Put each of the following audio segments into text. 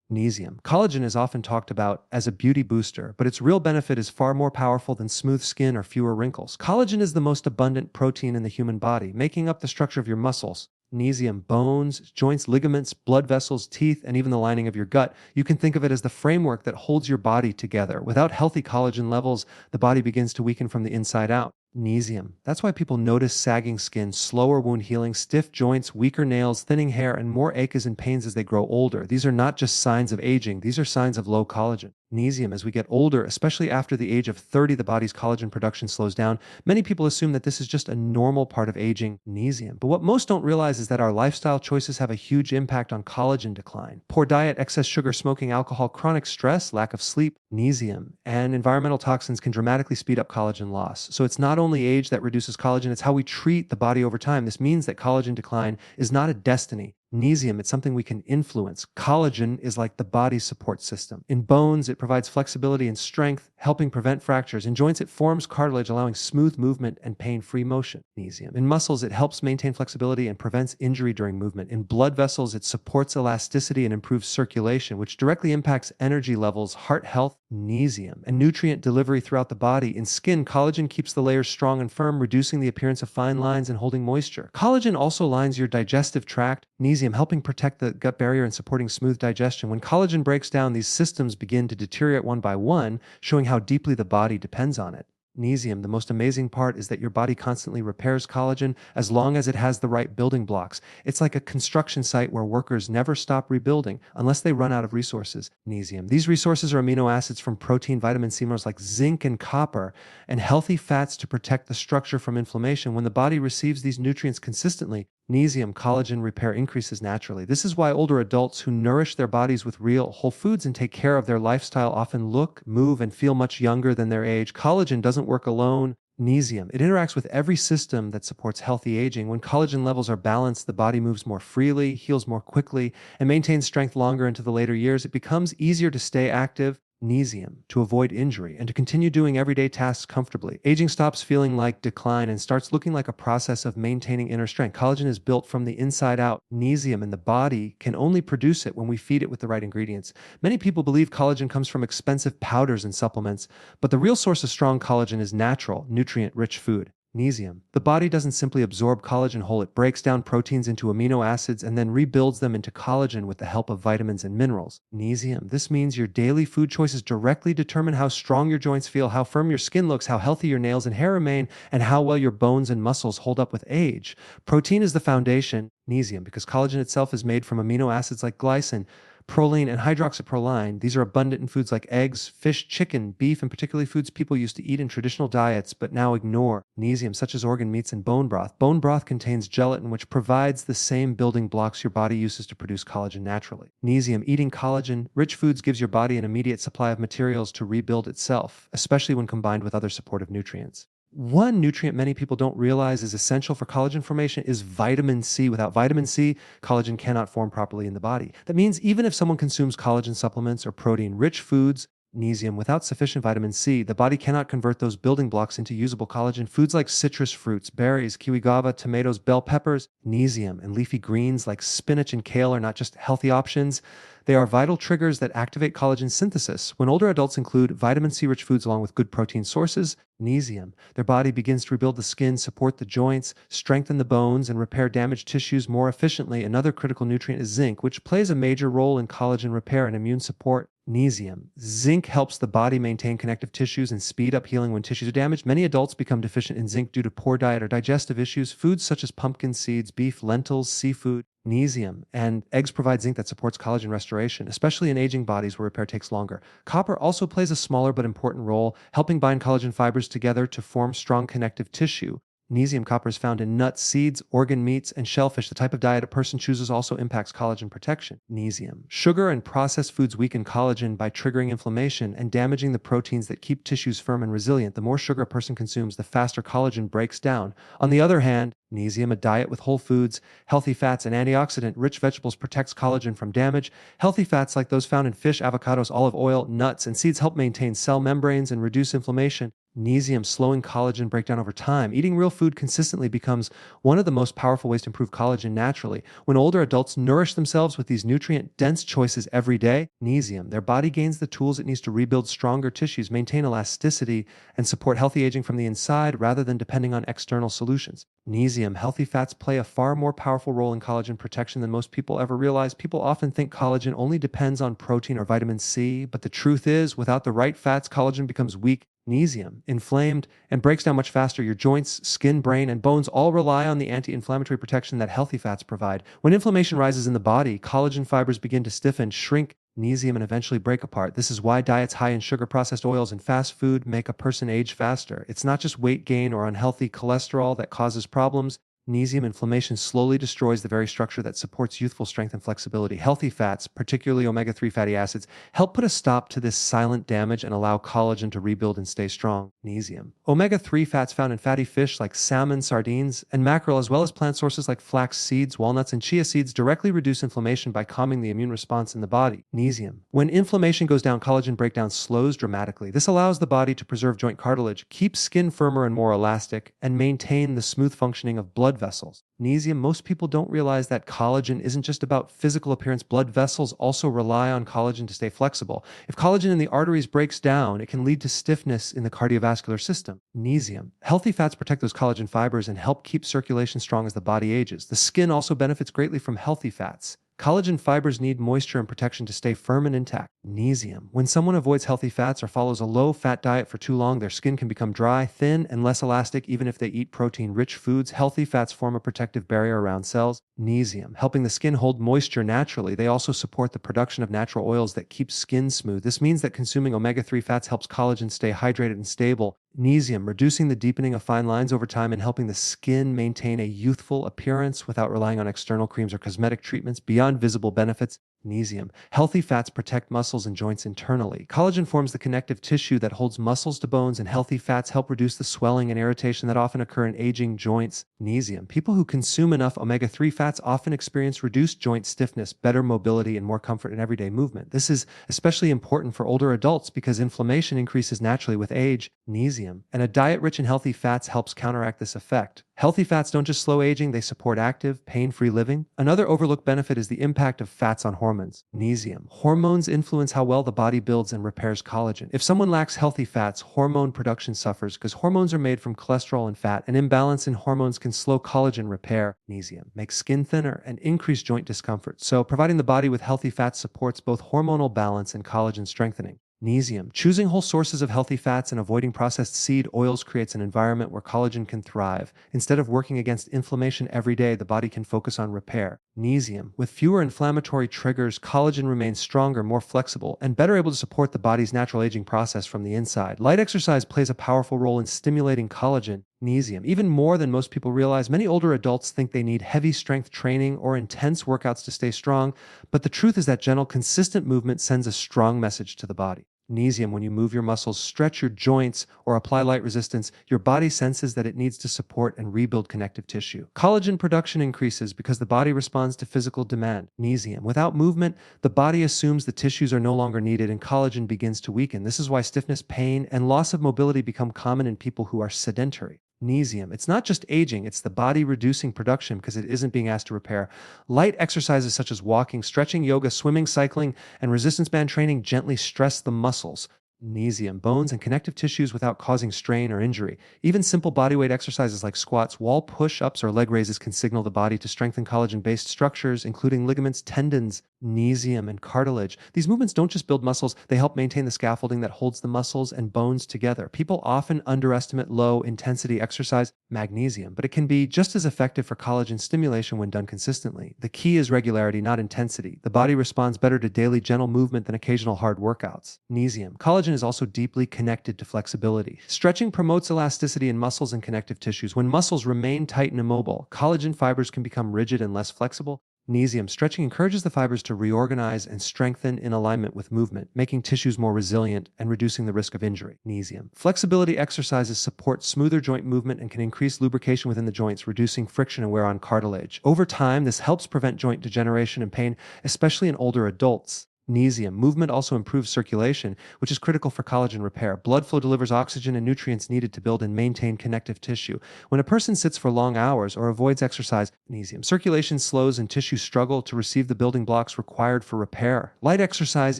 Magnesium. Collagen is often talked about as a beauty booster, but its real benefit is far more powerful than smooth skin or fewer wrinkles. Collagen is the most abundant protein in the human body, making up the structure of your muscles. Magnesium, bones, joints, ligaments, blood vessels, teeth, and even the lining of your gut. You can think of it as the framework that holds your body together. Without healthy collagen levels, the body begins to weaken from the inside out. Magnesium. That's why people notice sagging skin, slower wound healing, stiff joints, weaker nails, thinning hair, and more aches and pains as they grow older. These are not just signs of aging, these are signs of low collagen. Magnesium, as we get older, especially after the age of 30, the body's collagen production slows down. Many people assume that this is just a normal part of aging. Magnesium. But what most don't realize is that our lifestyle choices have a huge impact on collagen decline. Poor diet, excess sugar, smoking, alcohol, chronic stress, lack of sleep, magnesium, and environmental toxins can dramatically speed up collagen loss. So it's not only age that reduces collagen, it's how we treat the body over time. This means that collagen decline is not a destiny. Magnesium, it's something we can influence. Collagen is like the body's support system. In bones, it provides flexibility and strength, helping prevent fractures. In joints, it forms cartilage, allowing smooth movement and pain-free motion. Magnesium. In muscles, it helps maintain flexibility and prevents injury during movement. In blood vessels, it supports elasticity and improves circulation, which directly impacts energy levels, heart health. Magnesium and nutrient delivery throughout the body. In skin, collagen keeps the layers strong and firm, reducing the appearance of fine lines and holding moisture. Collagen also lines your digestive tract. Magnesium helping protect the gut barrier and supporting smooth digestion. When collagen breaks down, these systems begin to deteriorate one by one, showing how deeply the body depends on it. Magnesium, the most amazing part is that your body constantly repairs collagen as long as it has the right building blocks. It's like a construction site where workers never stop rebuilding unless they run out of resources. Magnesium. These resources are amino acids from protein, vitamin C minerals like zinc and copper, and healthy fats to protect the structure from inflammation. When the body receives these nutrients consistently, magnesium collagen repair increases naturally. This is why older adults who nourish their bodies with real whole foods and take care of their lifestyle often look, move, and feel much younger than their age. Collagen doesn't work alone. Magnesium. It interacts with every system that supports healthy aging. When collagen levels are balanced, the body moves more freely, heals more quickly, and maintains strength longer into the later years. It becomes easier to stay active. Magnesium to avoid injury and to continue doing everyday tasks comfortably. Aging stops feeling like decline and starts looking like a process of maintaining inner strength. Collagen is built from the inside out. Magnesium in the body can only produce it when we feed it with the right ingredients. Many people believe collagen comes from expensive powders and supplements, but the real source of strong collagen is natural, nutrient-rich food. Magnesium. The body doesn't simply absorb collagen whole, it breaks down proteins into amino acids and then rebuilds them into collagen with the help of vitamins and minerals. Magnesium. This means your daily food choices directly determine how strong your joints feel, how firm your skin looks, how healthy your nails and hair remain, and how well your bones and muscles hold up with age. Protein is the foundation. Magnesium, because collagen itself is made from amino acids like glycine, proline, and hydroxyproline. These are abundant in foods like eggs, fish, chicken, beef, and particularly foods people used to eat in traditional diets but now ignore. Magnesium, such as organ meats and bone broth. Bone broth contains gelatin, which provides the same building blocks your body uses to produce collagen naturally. Magnesium, eating collagen-rich foods gives your body an immediate supply of materials to rebuild itself, especially when combined with other supportive nutrients. One nutrient many people don't realize is essential for collagen formation is vitamin C. Without vitamin C, collagen cannot form properly in the body. That means even if someone consumes collagen supplements or protein-rich foods, magnesium, without sufficient vitamin C, the body cannot convert those building blocks into usable collagen. Foods like citrus fruits, berries, kiwi guava, tomatoes, bell peppers, magnesium, and leafy greens like spinach and kale are not just healthy options. They are vital triggers that activate collagen synthesis. When older adults include vitamin C-rich foods along with good protein sources, magnesium, their body begins to rebuild the skin, support the joints, strengthen the bones, and repair damaged tissues more efficiently. Another critical nutrient is zinc, which plays a major role in collagen repair and immune support. Magnesium. Zinc helps the body maintain connective tissues and speed up healing when tissues are damaged. Many adults become deficient in zinc due to poor diet or digestive issues. Foods such as pumpkin seeds, beef, lentils, seafood, magnesium, and eggs provide zinc that supports collagen restoration, especially in aging bodies where repair takes longer. Copper also plays a smaller but important role, helping bind collagen fibers together to form strong connective tissue. Magnesium copper is found in nuts, seeds, organ meats, and shellfish. The type of diet a person chooses also impacts collagen protection. Magnesium. Sugar and processed foods weaken collagen by triggering inflammation and damaging the proteins that keep tissues firm and resilient. The more sugar a person consumes, the faster collagen breaks down. On the other hand, magnesium, a diet with whole foods, healthy fats, and antioxidant-rich vegetables protects collagen from damage. Healthy fats like those found in fish, avocados, olive oil, nuts, and seeds help maintain cell membranes and reduce inflammation. Magnesium slowing collagen breakdown over time. Eating real food consistently becomes one of the most powerful ways to improve collagen naturally. When older adults nourish themselves with these nutrient-dense choices every day, magnesium, their body gains the tools it needs to rebuild stronger tissues, maintain elasticity, and support healthy aging from the inside rather than depending on external solutions. Magnesium, healthy fats play a far more powerful role in collagen protection than most people ever realize. People often think collagen only depends on protein or vitamin C, but the truth is, without the right fats, collagen becomes weak, magnesium, inflamed, and breaks down much faster. Your joints, skin, brain, and bones all rely on the anti-inflammatory protection that healthy fats provide. When inflammation rises in the body, collagen fibers begin to stiffen, shrink, magnesium, and eventually break apart. This is why diets high in sugar, processed oils, and fast food make a person age faster. It's not just weight gain or unhealthy cholesterol that causes problems. Magnesium inflammation slowly destroys the very structure that supports youthful strength and flexibility. Healthy fats, particularly omega-3 fatty acids, help put a stop to this silent damage and allow collagen to rebuild and stay strong. Magnesium. Omega-3 fats found in fatty fish like salmon, sardines, and mackerel, as well as plant sources like flax seeds, walnuts, and chia seeds, directly reduce inflammation by calming the immune response in the body. Magnesium. When inflammation goes down, collagen breakdown slows dramatically. This allows the body to preserve joint cartilage, keep skin firmer and more elastic, and maintain the smooth functioning of blood vessels. Magnesium, most people don't realize that collagen isn't just about physical appearance. Blood vessels also rely on collagen to stay flexible. If collagen in the arteries breaks down, it can lead to stiffness in the cardiovascular system. Magnesium. Healthy fats protect those collagen fibers and help keep circulation strong as the body ages. The skin also benefits greatly from healthy fats. Collagen fibers need moisture and protection to stay firm and intact. Magnesium. When someone avoids healthy fats or follows a low-fat diet for too long, their skin can become dry, thin, and less elastic even if they eat protein-rich foods. Healthy fats form a protective barrier around cells. Magnesium. Helping the skin hold moisture naturally. They also support the production of natural oils that keep skin smooth. This means that consuming omega-3 fats helps collagen stay hydrated and stable. Magnesium, reducing the deepening of fine lines over time and helping the skin maintain a youthful appearance without relying on external creams or cosmetic treatments. Beyond visible benefits, magnesium. Healthy fats protect muscles and joints internally. Collagen forms the connective tissue that holds muscles to bones, and healthy fats help reduce the swelling and irritation that often occur in aging joints. Magnesium. People who consume enough omega-3 fats often experience reduced joint stiffness, better mobility, and more comfort in everyday movement. This is especially important for older adults because inflammation increases naturally with age. Magnesium. And a diet rich in healthy fats helps counteract this effect. Healthy fats don't just slow aging, they support active, pain-free living. Another overlooked benefit is the impact of fats on hormones. Magnesium. Hormones influence how well the body builds and repairs collagen. If someone lacks healthy fats, hormone production suffers because hormones are made from cholesterol and fat. An imbalance in hormones can slow collagen repair. Magnesium makes skin thinner and increase joint discomfort. So providing the body with healthy fats supports both hormonal balance and collagen strengthening. Magnesium. Choosing whole sources of healthy fats and avoiding processed seed oils creates an environment where collagen can thrive. Instead of working against inflammation every day, the body can focus on repair. Magnesium. With fewer inflammatory triggers, collagen remains stronger, more flexible, and better able to support the body's natural aging process from the inside. Light exercise plays a powerful role in stimulating collagen. Magnesium. Even more than most people realize, many older adults think they need heavy strength training or intense workouts to stay strong, but the truth is that gentle, consistent movement sends a strong message to the body. Magnesium, when you move your muscles, stretch your joints, or apply light resistance, your body senses that it needs to support and rebuild connective tissue. Collagen production increases because the body responds to physical demand. Magnesium. Without movement, the body assumes the tissues are no longer needed and collagen begins to weaken. This is why stiffness, pain, and loss of mobility become common in people who are sedentary. Magnesium. It's not just aging, it's the body reducing production because it isn't being asked to repair. Light exercises such as walking, stretching, yoga, swimming, cycling, and resistance band training gently stress the muscles, magnesium, bones, and connective tissues without causing strain or injury. Even simple bodyweight exercises like squats, wall push-ups, or leg raises can signal the body to strengthen collagen-based structures, including ligaments, tendons, magnesium, and cartilage. These movements don't just build muscles, they help maintain the scaffolding that holds the muscles and bones together. People often underestimate low-intensity exercise, magnesium, but it can be just as effective for collagen stimulation when done consistently. The key is regularity, not intensity. The body responds better to daily gentle movement than occasional hard workouts. Magnesium. Collagen is also deeply connected to flexibility. Stretching promotes elasticity in muscles and connective tissues. When muscles remain tight and immobile, collagen fibers can become rigid and less flexible. Magnesium stretching encourages the fibers to reorganize and strengthen in alignment with movement, making tissues more resilient and reducing the risk of injury. Magnesium. Flexibility exercises support smoother joint movement and can increase lubrication within the joints, reducing friction and wear on cartilage. Over time, this helps prevent joint degeneration and pain, especially in older adults. Magnesium. Movement also improves circulation, which is critical for collagen repair. Blood flow delivers oxygen and nutrients needed to build and maintain connective tissue. When a person sits for long hours or avoids exercise, magnesium circulation slows and tissues struggle to receive the building blocks required for repair. Light exercise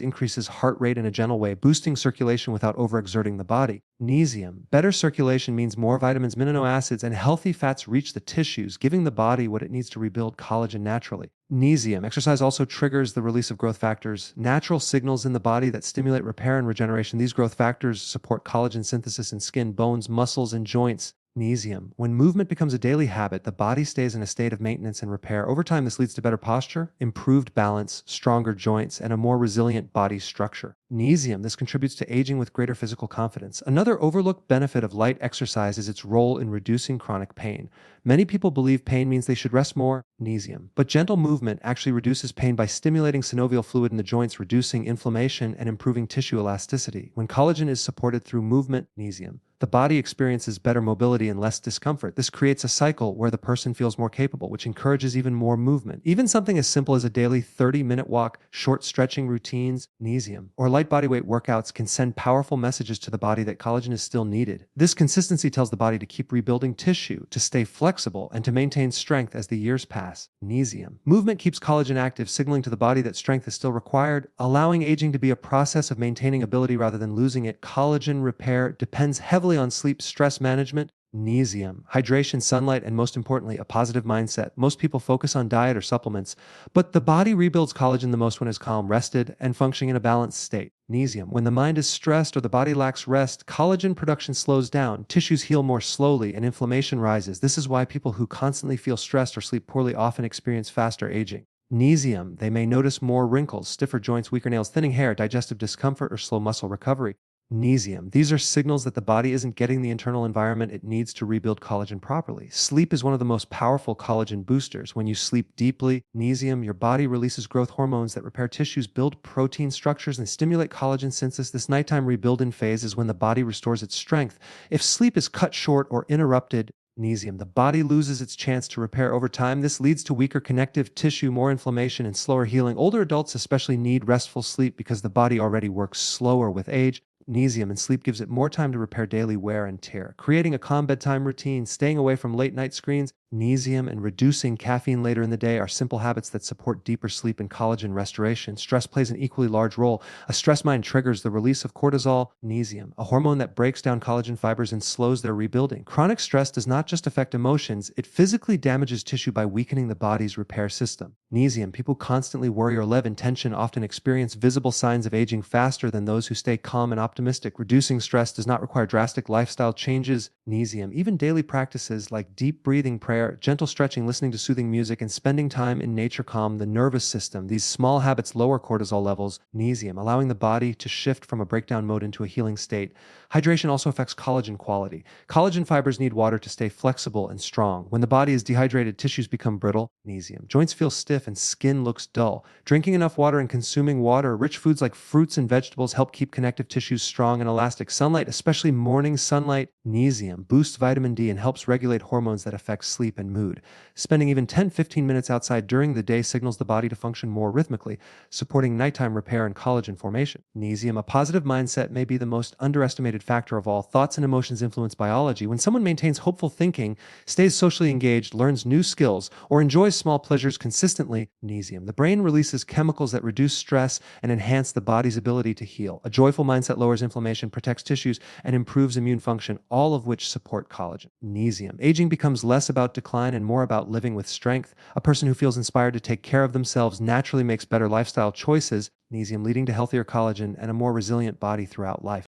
increases heart rate in a gentle way, boosting circulation without overexerting the body. Magnesium. Better circulation means more vitamins, amino acids, and healthy fats reach the tissues, giving the body what it needs to rebuild collagen naturally. Magnesium. Exercise also triggers the release of growth factors, natural signals in the body that stimulate repair and regeneration. These growth factors support collagen synthesis in skin, bones, muscles, and joints. Magnesium. When movement becomes a daily habit, the body stays in a state of maintenance and repair. Over time, this leads to better posture, improved balance, stronger joints, and a more resilient body structure. Magnesium. This contributes to aging with greater physical confidence. Another overlooked benefit of light exercise is its role in reducing chronic pain. Many people believe pain means they should rest more, magnesium. But gentle movement actually reduces pain by stimulating synovial fluid in the joints, reducing inflammation and improving tissue elasticity. When collagen is supported through movement, magnesium, the body experiences better mobility and less discomfort. This creates a cycle where the person feels more capable, which encourages even more movement. Even something as simple as a daily 30-minute walk, short stretching routines, magnesium, or light bodyweight workouts can send powerful messages to the body that collagen is still needed. This consistency tells the body to keep rebuilding tissue, to stay flexible, and to maintain strength as the years pass. Magnesium. Movement keeps collagen active, signaling to the body that strength is still required, allowing aging to be a process of maintaining ability rather than losing it. Collagen repair depends heavily on sleep, stress management, magnesium, hydration, sunlight, and most importantly, a positive mindset. Most people focus on diet or supplements, but the body rebuilds collagen the most when it's calm, rested, and functioning in a balanced state. Magnesium. When the mind is stressed or the body lacks rest, collagen production slows down, tissues heal more slowly, and inflammation rises. This is why people who constantly feel stressed or sleep poorly often experience faster aging. Magnesium. They may notice more wrinkles, stiffer joints, weaker nails, thinning hair, digestive discomfort, or slow muscle recovery. Magnesium. These are signals that the body isn't getting the internal environment it needs to rebuild collagen properly. Sleep is one of the most powerful collagen boosters. When you sleep deeply, magnesium, your body releases growth hormones that repair tissues, build protein structures, and stimulate collagen synthesis. This nighttime rebuilding phase is when the body restores its strength. If sleep is cut short or interrupted, magnesium, the body loses its chance to repair over time. This leads to weaker connective tissue, more inflammation, and slower healing. Older adults especially need restful sleep because the body already works slower with age. Magnesium and sleep gives it more time to repair daily wear and tear. Creating a calm bedtime routine, staying away from late night screens, magnesium, and reducing caffeine later in the day are simple habits that support deeper sleep and collagen restoration. Stress plays an equally large role. A stressed mind triggers the release of cortisol, magnesium, a hormone that breaks down collagen fibers and slows their rebuilding. Chronic stress does not just affect emotions, it physically damages tissue by weakening the body's repair system. Magnesium. People constantly worry or live in tension often experience visible signs of aging faster than those who stay calm and optimistic. Reducing stress does not require drastic lifestyle changes. Magnesium. Even daily practices like deep breathing, prayer, gentle stretching, listening to soothing music, and spending time in nature calm the nervous system. These small habits lower cortisol levels. Magnesium, allowing the body to shift from a breakdown mode into a healing state. Hydration also affects collagen quality. Collagen fibers need water to stay flexible and strong. When the body is dehydrated, tissues become brittle. Magnesium. Joints feel stiff and skin looks dull. Drinking enough water and consuming water, rich foods like fruits and vegetables help keep connective tissues strong and elastic. Sunlight, especially morning sunlight, magnesium, boosts vitamin D and helps regulate hormones that affect sleep and mood. Spending even 10-15 minutes outside during the day signals the body to function more rhythmically, supporting nighttime repair and collagen formation. Magnesium, a positive mindset may be the most underestimated factor of all. Thoughts and emotions influence biology. When someone maintains hopeful thinking, stays socially engaged, learns new skills, or enjoys small pleasures consistently, magnesium, the brain releases chemicals that reduce stress and enhance the body's ability to heal. A joyful mindset lowers inflammation, protects tissues, and improves immune function, all of which support collagen. Magnesium. Aging becomes less about decline and more about living with strength. A person who feels inspired to take care of themselves naturally makes better lifestyle choices, magnesium leading to healthier collagen and a more resilient body throughout life.